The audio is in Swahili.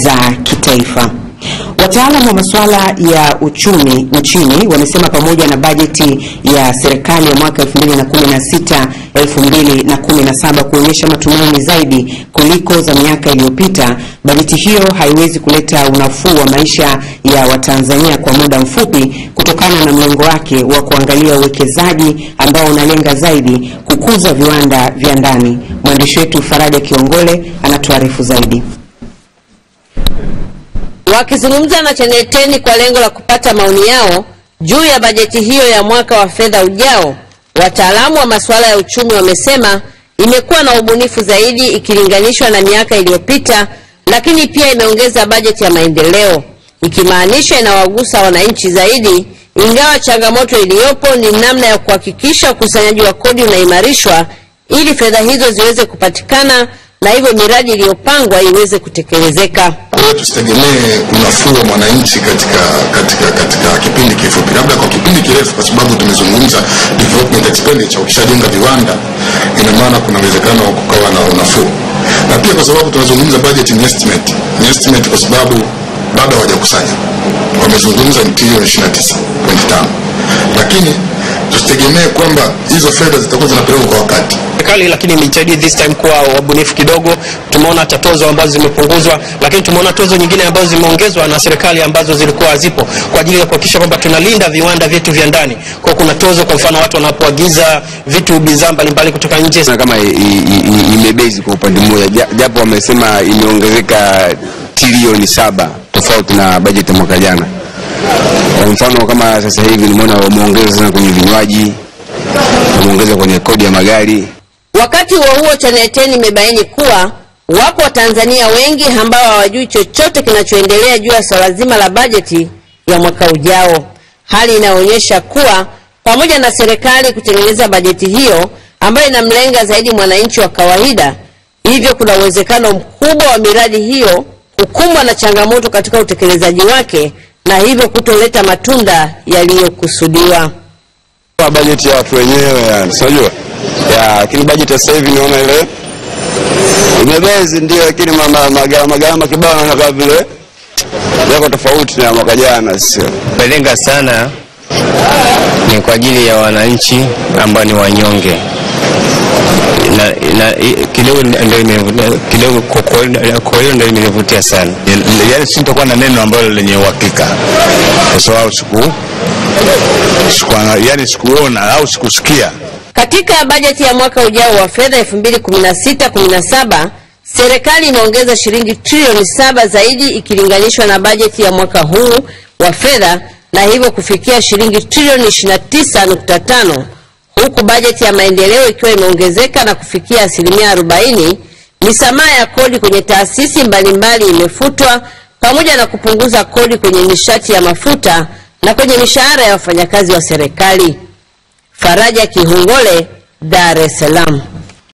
za kitaifa. Wataalamu wa masuala ya uchumi nchini wamesema pamoja na bajeti ya serikali ya mwaka 2016-2017 kuonyesha matumaini zaidi kuliko za miaka iliyopita, bajeti hiyo haiwezi kuleta unafuu wa maisha ya Watanzania kwa muda mfupi kutokana na mlengo wake wa kuangalia uwekezaji ambao unalenga zaidi kukuza viwanda vya ndani. Mwandishi wetu Faraja Kiongole anatuarifu zaidi. Wakizungumza na Channel 10 kwa lengo la kupata maoni yao juu ya bajeti hiyo ya mwaka wa fedha ujao, wataalamu wa masuala ya uchumi wamesema imekuwa na ubunifu zaidi ikilinganishwa na miaka iliyopita, lakini pia imeongeza bajeti ya maendeleo, ikimaanisha inawagusa wananchi zaidi, ingawa changamoto iliyopo ni namna ya kuhakikisha ukusanyaji wa kodi unaimarishwa ili fedha hizo ziweze kupatikana na hivyo miradi iliyopangwa iweze kutekelezeka. Tusitegemee unafuu wa mwananchi katika kipindi kifupi, labda kwa kipindi kirefu, kwa sababu tumezungumza development expenditure. Ukishajenga viwanda ina maana kuna uwezekano wa kukawa na unafuu, na pia kwa sababu tunazungumza budget ni estimate kwa sababu bado hawajakusanya. Wamezungumza ni trilioni 29.5, lakini tusitegemee kwamba hizo fedha zitakuwa zinapelekwa kwa wakati. Serikali lakini imejitahidi this time kuwa wabunifu kidogo. Tumeona tozo ambazo zimepunguzwa, lakini tumeona tozo nyingine ambazo zimeongezwa na serikali ambazo zilikuwa hazipo kwa ajili ya kuhakikisha kwamba tunalinda viwanda vyetu vya ndani. Kwa kuna tozo, kwa mfano watu wanapoagiza vitu bidhaa mbalimbali kutoka nje, kama imebezi kwa upande mmoja, japo wamesema imeongezeka trilioni 7 tofauti na bajeti ya mwaka jana. Kwa mfano kama sasa hivi nimeona wameongeza sana kwenye vinywaji, wameongeza kwenye kodi ya magari. Wakati huo Channel 10 imebaini kuwa wapo Watanzania wengi ambao hawajui chochote kinachoendelea juu ya swala zima la bajeti ya mwaka ujao. Hali inaonyesha kuwa pamoja na serikali kutengeneza bajeti hiyo ambayo inamlenga zaidi mwananchi wa kawaida, hivyo kuna uwezekano mkubwa wa miradi hiyo kukumbwa na changamoto katika utekelezaji wake na hivyo kutoleta matunda yaliyokusudiwa. Bajeti ya watu wenyewe yani, unajua? Lakini bajeti sasa hivi naona ile imebezi ndio, lakini magharama kibao na kama vile yako tofauti na mwaka jana. Sio lenga sana, ni kwa ajili ya wananchi ambao ni wanyonge, na kidogo kwa hiyo ndio imenivutia sana. Yaani sitakuwa na neno ambalo lenye uhakika, kwa sababu sikuona au sikusikia. Katika bajeti ya mwaka ujao wa fedha 2016-17, serikali imeongeza shilingi trilioni 7 zaidi ikilinganishwa na bajeti ya mwaka huu wa fedha, na hivyo kufikia shilingi trilioni 29.5, huku bajeti ya maendeleo ikiwa imeongezeka na kufikia 40%. Misamaha ya kodi kwenye taasisi mbalimbali imefutwa pamoja na kupunguza kodi kwenye nishati ya mafuta na kwenye mishahara ya wafanyakazi wa serikali. Faraja Kiongole, Dar es Salaam.